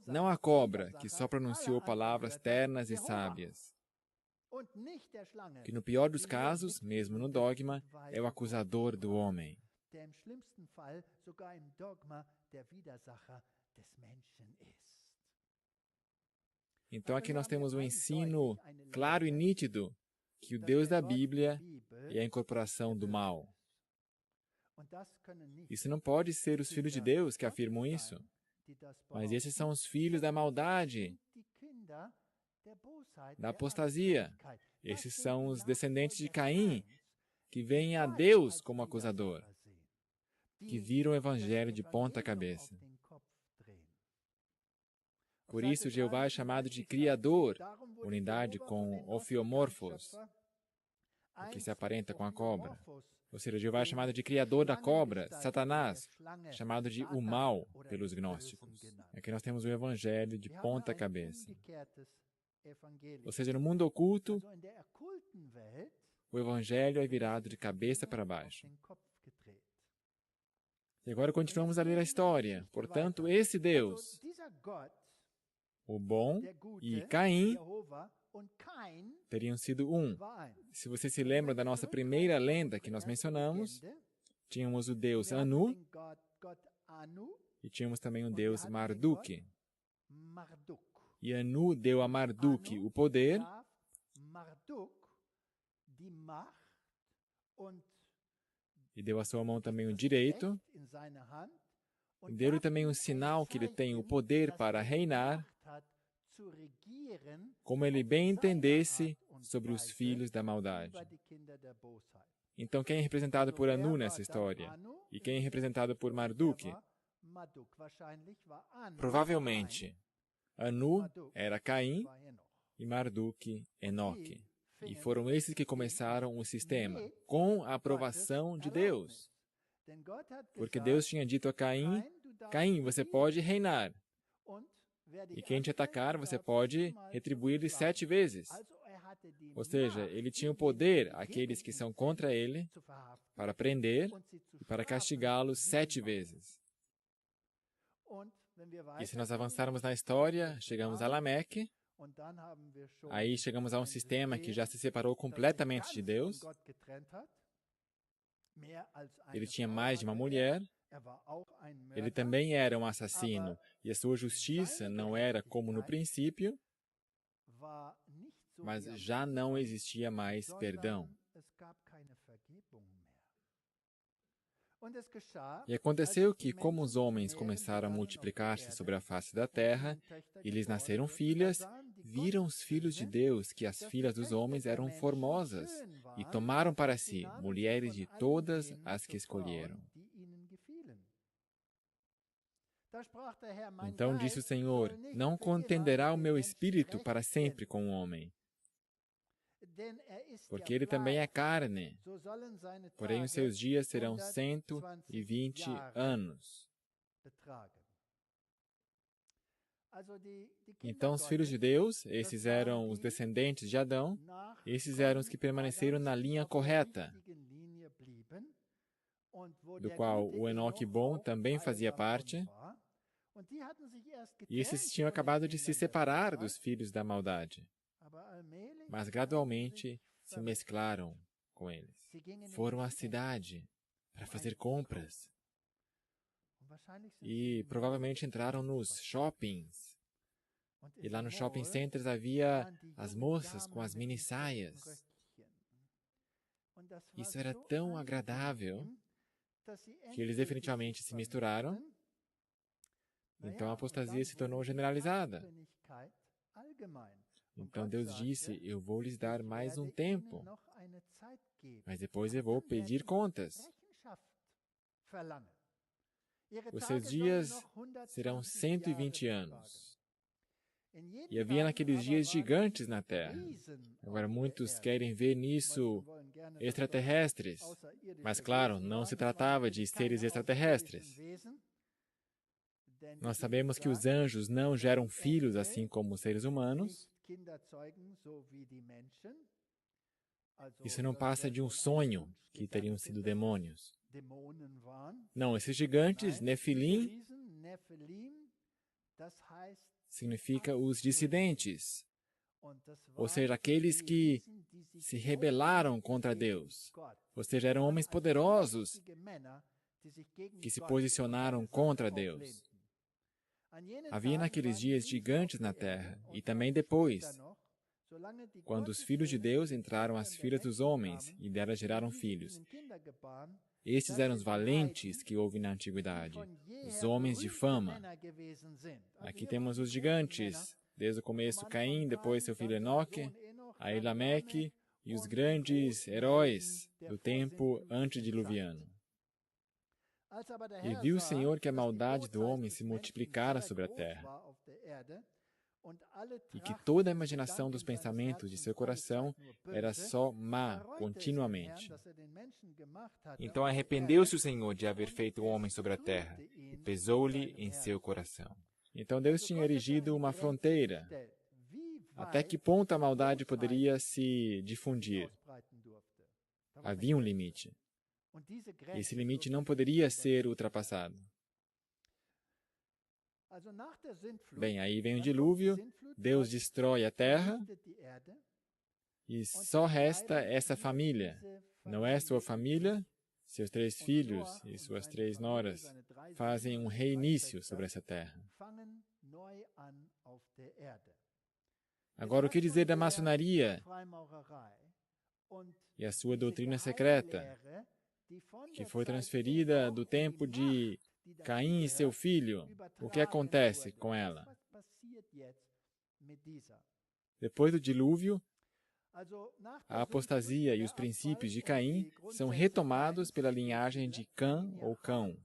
Não a cobra, que só pronunciou palavras ternas e sábias. Que no pior dos casos, mesmo no dogma, é o acusador do homem. Então aqui nós temos um ensino claro e nítido que o Deus da Bíblia é a incorporação do mal. Isso não pode ser os filhos de Deus que afirmam isso, mas esses são os filhos da maldade, da apostasia. Esses são os descendentes de Caim, que veem a Deus como acusador, que viram o Evangelho de ponta cabeça. Por isso, Jeová é chamado de Criador, unidade com Ophiomorphos, o que se aparenta com a cobra. Ou seja, Jeová é chamado de Criador da cobra, Satanás, chamado de o mal pelos gnósticos. Aqui nós temos o Evangelho de ponta cabeça. Ou seja, no mundo oculto, o Evangelho é virado de cabeça para baixo. E agora continuamos a ler a história. Portanto, esse Deus, o bom, e Caim teriam sido um. Se você se lembra da nossa primeira lenda que nós mencionamos, tínhamos o deus Anu e tínhamos também o deus Marduk. E Anu deu a Marduk o poder e deu à sua mão também o direito, e deu-lhe também um sinal que ele tem o poder para reinar, como ele bem entendesse sobre os filhos da maldade. Então, quem é representado por Anu nessa história? E quem é representado por Marduk? Provavelmente, Anu era Caim e Marduk, Enoque. E foram esses que começaram o sistema, com a aprovação de Deus. Porque Deus tinha dito a Caim, Caim, você pode reinar. E quem te atacar, você pode retribuir-lhe 7 vezes. Ou seja, ele tinha o poder, aqueles que são contra ele, para prender e para castigá-los 7 vezes. E se nós avançarmos na história, chegamos a Lameque, aí chegamos a um sistema que já se separou completamente de Deus. Ele tinha mais de uma mulher. Ele também era um assassino, e a sua justiça não era como no princípio, mas já não existia mais perdão. E aconteceu que, como os homens começaram a multiplicar-se sobre a face da terra, e lhes nasceram filhas, viram os filhos de Deus que as filhas dos homens eram formosas, e tomaram para si mulheres de todas as que escolheram. Então disse o Senhor, não contenderá o meu espírito para sempre com o homem, porque ele também é carne, porém os seus dias serão 120 anos. Então os filhos de Deus, esses eram os descendentes de Adão, esses eram os que permaneceram na linha correta, do qual o Enoque bom também fazia parte, e esses tinham acabado de se separar dos filhos da maldade, mas gradualmente se mesclaram com eles. Foram à cidade para fazer compras e provavelmente entraram nos shoppings. E lá nos shopping centers havia as moças com as mini saias. Isso era tão agradável que eles definitivamente se misturaram. Então a apostasia se tornou generalizada. Então Deus disse, eu vou lhes dar mais um tempo, mas depois eu vou pedir contas. Os seus dias serão 120 anos. E havia naqueles dias gigantes na Terra. Agora muitos querem ver nisso extraterrestres, mas claro, não se tratava de seres extraterrestres. Nós sabemos que os anjos não geram filhos assim como os seres humanos. Isso não passa de um sonho que teriam sido demônios. Não, esses gigantes, Nefilim, significa os dissidentes, ou seja, aqueles que se rebelaram contra Deus, ou seja, eram homens poderosos que se posicionaram contra Deus. Havia naqueles dias gigantes na terra, e também depois, quando os filhos de Deus entraram às filhas dos homens e delas geraram filhos. Estes eram os valentes que houve na antiguidade, os homens de fama. Aqui temos os gigantes, desde o começo Caim, depois seu filho Enoque, aí Lameque e os grandes heróis do tempo antediluviano. E viu o Senhor que a maldade do homem se multiplicara sobre a terra, e que toda a imaginação dos pensamentos de seu coração era só má continuamente. Então arrependeu-se o Senhor de haver feito o homem sobre a terra, e pesou-lhe em seu coração. Então Deus tinha erigido uma fronteira. Até que ponto a maldade poderia se difundir? Havia um limite. Esse limite não poderia ser ultrapassado. Bem, aí vem o dilúvio, Deus destrói a terra e só resta essa família. Noé, sua família, seus 3 filhos e suas 3 noras fazem um reinício sobre essa terra. Agora, o que dizer da maçonaria e a sua doutrina secreta, que foi transferida do tempo de Caim e seu filho? O que acontece com ela? Depois do dilúvio, a apostasia e os princípios de Caim são retomados pela linhagem de Cã ou Cão.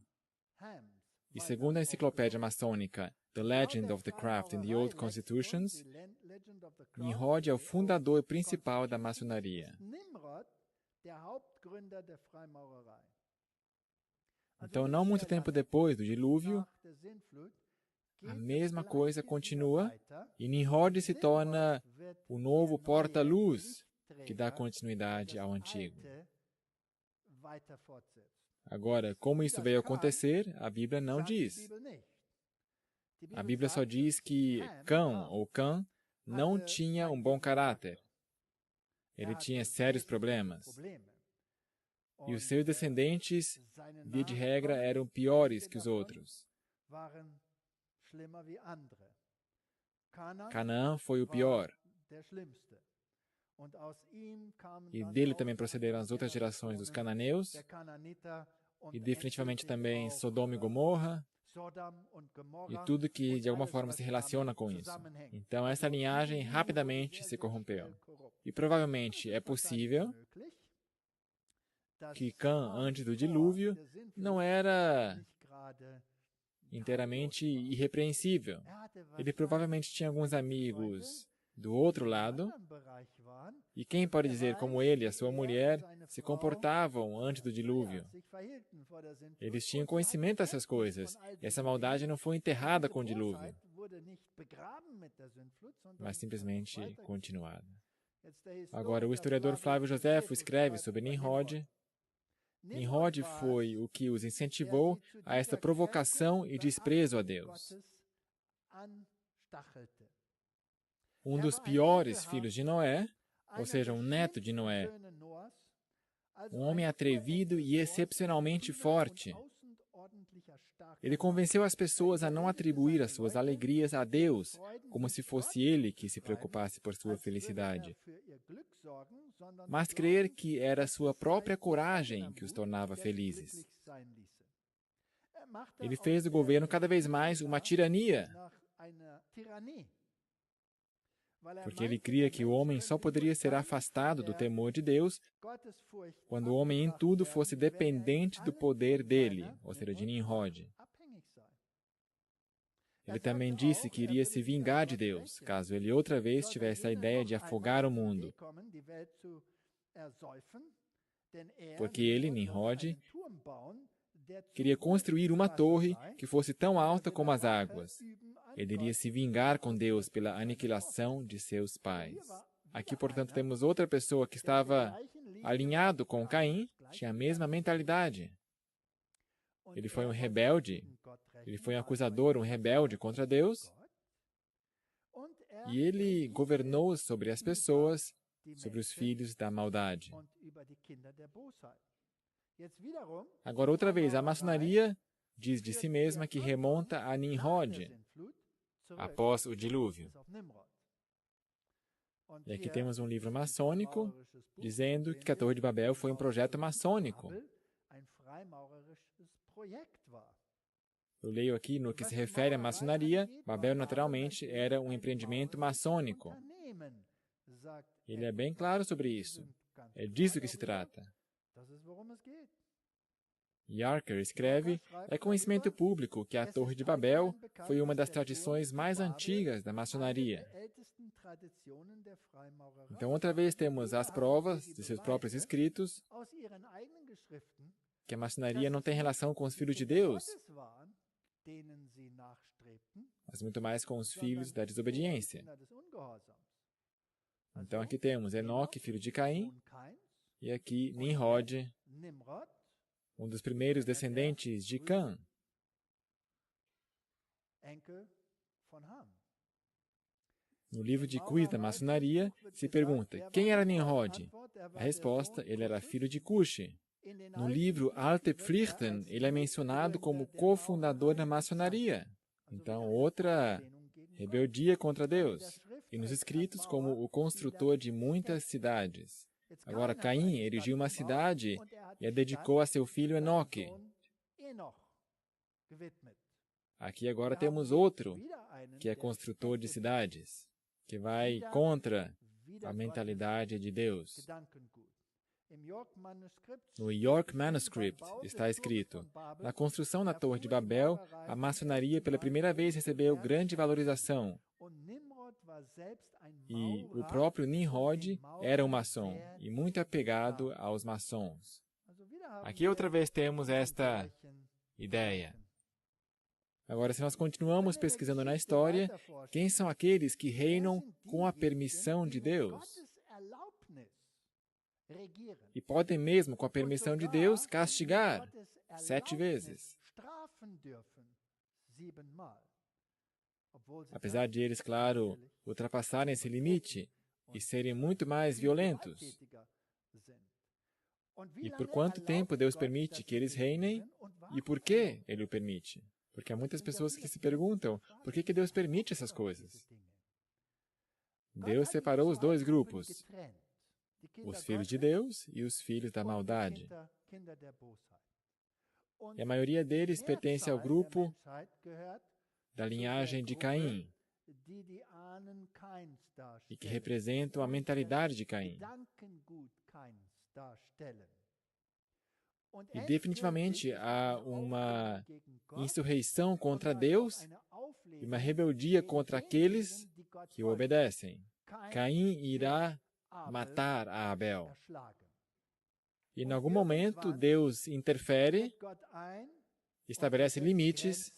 E segundo a enciclopédia maçônica The Legend of the Craft in the Old Constitutions, Nimrod é o fundador principal da maçonaria. Então, não muito tempo depois do dilúvio, a mesma coisa continua e Nimrod se torna o novo porta-luz que dá continuidade ao antigo. Agora, como isso veio acontecer, a Bíblia não diz. A Bíblia só diz que Cão ou Cã não tinha um bom caráter. Ele tinha sérios problemas. E os seus descendentes, via de regra, eram piores que os outros. Canaã foi o pior. E dele também procederam as outras gerações dos cananeus, e definitivamente também Sodoma e Gomorra, e tudo que de alguma forma se relaciona com isso. Então essa linhagem rapidamente se corrompeu. E provavelmente é possível que Cã, antes do dilúvio, não era inteiramente irrepreensível. Ele provavelmente tinha alguns amigos do outro lado, e quem pode dizer como ele e a sua mulher se comportavam antes do dilúvio? Eles tinham conhecimento dessas coisas, e essa maldade não foi enterrada com o dilúvio, mas simplesmente continuada. Agora, o historiador Flávio Joséfo escreve sobre Nimrod. Nimrod foi o que os incentivou a esta provocação e desprezo a Deus. Um dos piores filhos de Noé, ou seja, um neto de Noé, um homem atrevido e excepcionalmente forte. Ele convenceu as pessoas a não atribuir as suas alegrias a Deus, como se fosse Ele que se preocupasse por sua felicidade, mas crer que era sua própria coragem que os tornava felizes. Ele fez do governo cada vez mais uma tirania, porque ele cria que o homem só poderia ser afastado do temor de Deus quando o homem em tudo fosse dependente do poder dele, ou seja, de Nimrod. Ele também disse que iria se vingar de Deus, caso ele outra vez tivesse a ideia de afogar o mundo. Porque ele, Nimrod, queria construir uma torre que fosse tão alta como as águas. Ele iria se vingar com Deus pela aniquilação de seus pais. Aqui, portanto, temos outra pessoa que estava alinhado com Caim, tinha a mesma mentalidade. Ele foi um rebelde, ele foi um acusador, um rebelde contra Deus, e ele governou sobre as pessoas, sobre os filhos da maldade. Agora, outra vez, a maçonaria diz de si mesma que remonta a Nimrod, após o dilúvio. E aqui temos um livro maçônico dizendo que a Torre de Babel foi um projeto maçônico. Eu leio aqui, no que se refere à maçonaria, Babel naturalmente era um empreendimento maçônico. Ele é bem claro sobre isso. É disso que se trata. Yarker escreve, é conhecimento público que a Torre de Babel foi uma das tradições mais antigas da maçonaria. Então, outra vez, temos as provas de seus próprios escritos que a maçonaria não tem relação com os filhos de Deus, mas muito mais com os filhos da desobediência. Então, aqui temos Enoque, filho de Caim, e aqui Nimrod, um dos primeiros descendentes de Cã. No livro de quiz da maçonaria, se pergunta, quem era Nimrod? A resposta, ele era filho de Cuxi. No livro Alte Pflichten, ele é mencionado como cofundador da maçonaria. Então, outra rebeldia contra Deus. E nos escritos, como o construtor de muitas cidades. Agora, Caim erigiu uma cidade e a dedicou a seu filho Enoque. Aqui agora temos outro, que é construtor de cidades, que vai contra a mentalidade de Deus. No York Manuscript está escrito, na construção da Torre de Babel, a maçonaria pela primeira vez recebeu grande valorização. E o próprio Nimrod era um maçom e muito apegado aos maçons. Aqui outra vez temos esta ideia. Agora, se nós continuamos pesquisando na história, quem são aqueles que reinam com a permissão de Deus? E podem mesmo, com a permissão de Deus, castigar 7 vezes. Apesar de eles, claro, ultrapassarem esse limite e serem muito mais violentos. E por quanto tempo Deus permite que eles reinem e por que Ele o permite? Porque há muitas pessoas que se perguntam, por que Deus permite essas coisas? Deus separou os 2 grupos, os filhos de Deus e os filhos da maldade. E a maioria deles pertence ao grupo da linhagem de Caim, e que representam a mentalidade de Caim. E definitivamente há uma insurreição contra Deus e uma rebeldia contra aqueles que o obedecem. Caim irá matar a Abel. E em algum momento Deus interfere, estabelece limites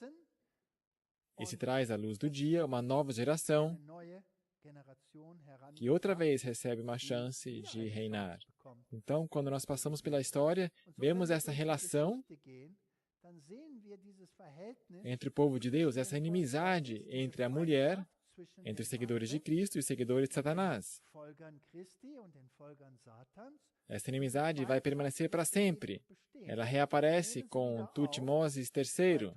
e se traz à luz do dia uma nova geração que outra vez recebe uma chance de reinar. Então, quando nós passamos pela história, vemos essa relação entre o povo de Deus, essa inimizade entre a mulher, entre os seguidores de Cristo e os seguidores de Satanás. Essa inimizade vai permanecer para sempre. Ela reaparece com Tutmoses III,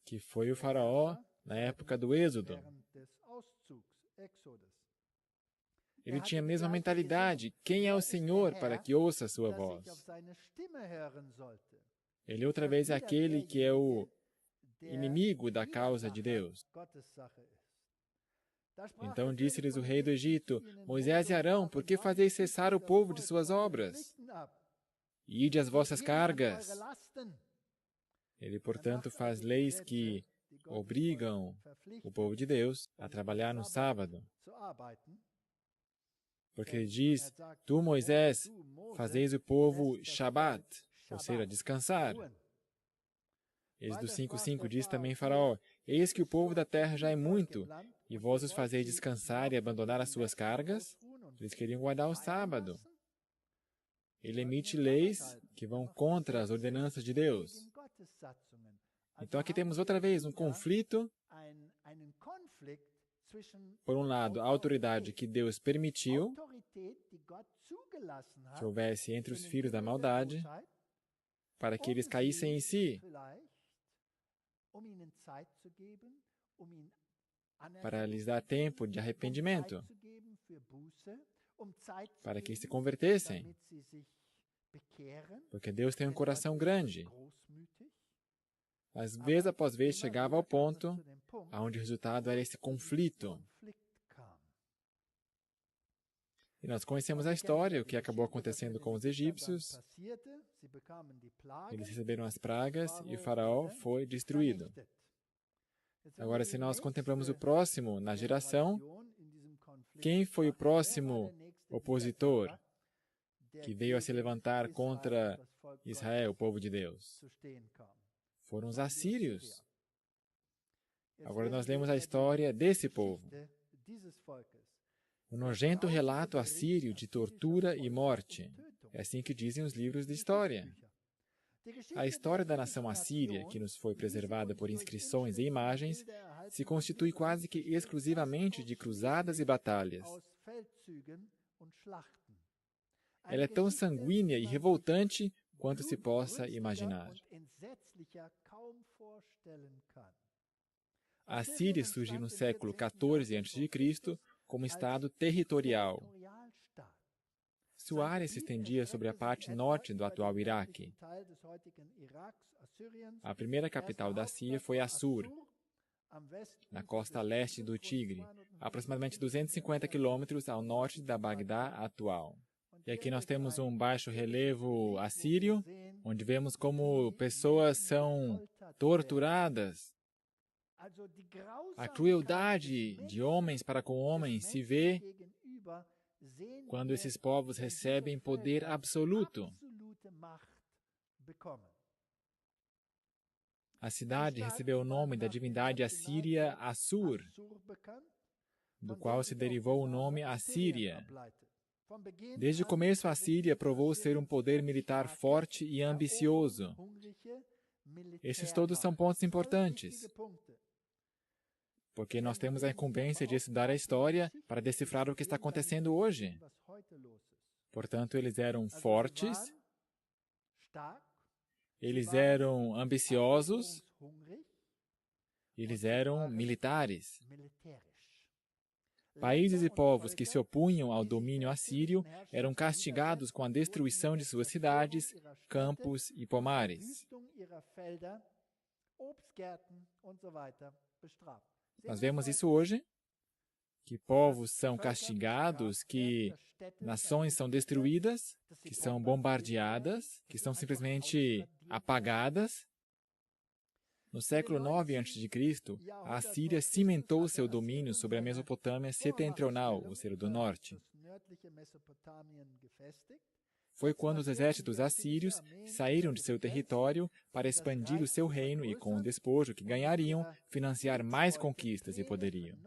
que foi o faraó na época do Êxodo. Ele tinha a mesma mentalidade. Quem é o Senhor para que ouça a sua voz? Ele outra vez é aquele que é o inimigo da causa de Deus. Então disse-lhes o rei do Egito, Moisés e Arão, por que fazeis cessar o povo de suas obras? Ide as vossas cargas. Ele, portanto, faz leis que obrigam o povo de Deus a trabalhar no sábado. Porque ele diz, tu, Moisés, fazeis o povo Shabat, ou seja, descansar. Êxodo 5:5 diz também Faraó, eis que o povo da terra já é muito, e vós os fazeis descansar e abandonar as suas cargas? Eles queriam guardar o sábado. Ele emite leis que vão contra as ordenanças de Deus. Então aqui temos outra vez um conflito. Por um lado, a autoridade que Deus permitiu que houvesse entre os filhos da maldade, para que eles caíssem em si, para lhes dar tempo de arrependimento, para que se convertessem, porque Deus tem um coração grande. Mas vez após vez chegava ao ponto onde o resultado era esse conflito. E nós conhecemos a história, o que acabou acontecendo com os egípcios. Eles receberam as pragas e o faraó foi destruído. Agora, se nós contemplamos o próximo na geração, quem foi o próximo opositor que veio a se levantar contra Israel, o povo de Deus? Foram os assírios. Agora nós lemos a história desse povo. Um nojento relato assírio de tortura e morte. É assim que dizem os livros de história. A história da nação assíria, que nos foi preservada por inscrições e imagens, se constitui quase que exclusivamente de cruzadas e batalhas. Ela é tão sanguínea e revoltante quanto se possa imaginar. A Síria surgiu no século XIV a.C. como estado territorial. Sua área se estendia sobre a parte norte do atual Iraque. A primeira capital da Síria foi Assur, na costa leste do Tigre, aproximadamente 250 quilômetros ao norte da Bagdá atual. E aqui nós temos um baixo relevo assírio, onde vemos como pessoas são torturadas. A crueldade de homens para com homens se vê quando esses povos recebem poder absoluto. A cidade recebeu o nome da divindade assíria Assur, do qual se derivou o nome Assíria. Desde o começo, a Síria provou ser um poder militar forte e ambicioso. Esses todos são pontos importantes, porque nós temos a incumbência de estudar a história para decifrar o que está acontecendo hoje. Portanto, eles eram fortes, eles eram ambiciosos, eles eram militares. Países e povos que se opunham ao domínio assírio eram castigados com a destruição de suas cidades, campos e pomares. Nós vemos isso hoje, que povos são castigados, que nações são destruídas, que são bombardeadas, que são simplesmente apagadas. No século IX a.C., a Assíria cimentou seu domínio sobre a Mesopotâmia setentrional, ou seja, do norte. Foi quando os exércitos assírios saíram de seu território para expandir o seu reino e, com o despojo que ganhariam, financiar mais conquistas e poderiam.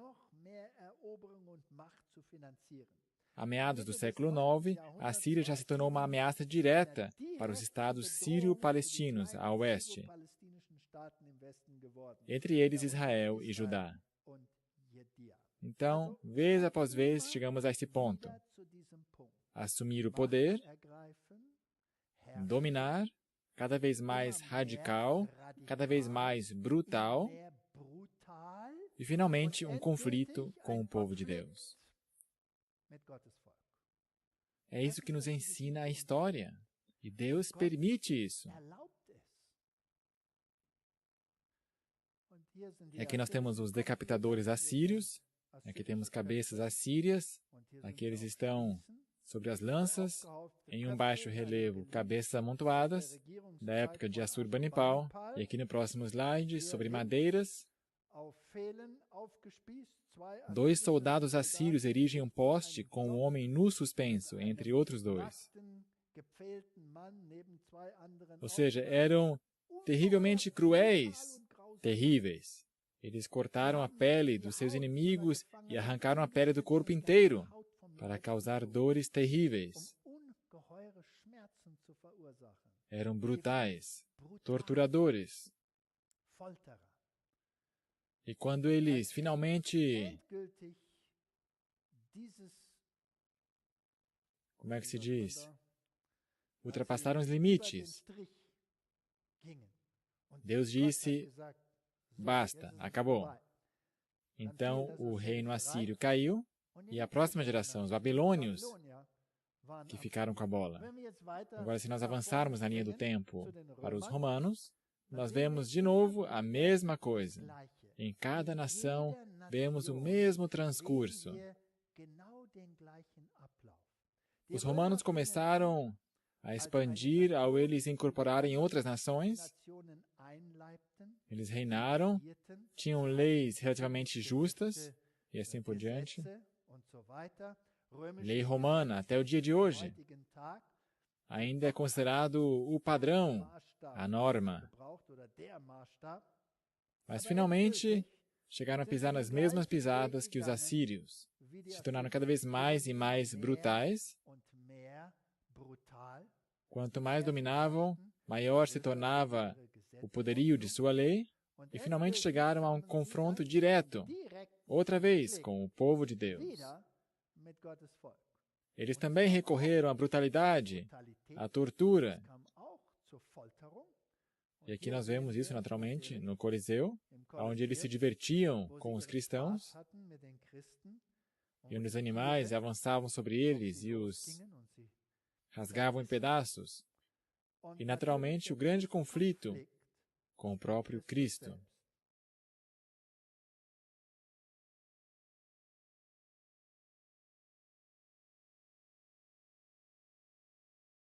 A meados do século IX, a Síria já se tornou uma ameaça direta para os estados sírio-palestinos a oeste, entre eles Israel e Judá. Então, vez após vez, chegamos a esse ponto. Assumir o poder, dominar, cada vez mais radical, cada vez mais brutal, e, finalmente, um conflito com o povo de Deus. É isso que nos ensina a história. E Deus permite isso. E aqui nós temos os decapitadores assírios. Aqui temos cabeças assírias. Aqui eles estão sobre as lanças. Em um baixo relevo, cabeças amontoadas, da época de Assurbanipal. E aqui no próximo slide, sobre madeiras. 2 soldados assírios erigem um poste com um homem nu suspenso, entre outros 2. Ou seja, eram terrivelmente cruéis, terríveis. Eles cortaram a pele dos seus inimigos e arrancaram a pele do corpo inteiro para causar dores terríveis. Eram brutais, torturadores. E quando eles finalmente, como é que se diz? Ultrapassaram os limites. Deus disse, basta, acabou. Então o reino assírio caiu e a próxima geração, os babilônios, que ficaram com a bola. Agora, se nós avançarmos na linha do tempo para os romanos, nós vemos de novo a mesma coisa. Em cada nação, vemos o mesmo transcurso. Os romanos começaram a expandir ao eles incorporarem outras nações. Eles reinaram, tinham leis relativamente justas, e assim por diante. Lei romana, até o dia de hoje, ainda é considerado o padrão, a norma. Mas, finalmente, chegaram a pisar nas mesmas pisadas que os assírios. Se tornaram cada vez mais e mais brutais. Quanto mais dominavam, maior se tornava o poderio de sua lei, e finalmente chegaram a um confronto direto, outra vez, com o povo de Deus. Eles também recorreram à brutalidade, à tortura. E aqui nós vemos isso naturalmente no Coliseu, onde eles se divertiam com os cristãos, e onde os animais avançavam sobre eles e os rasgavam em pedaços. E naturalmente o grande conflito com o próprio Cristo.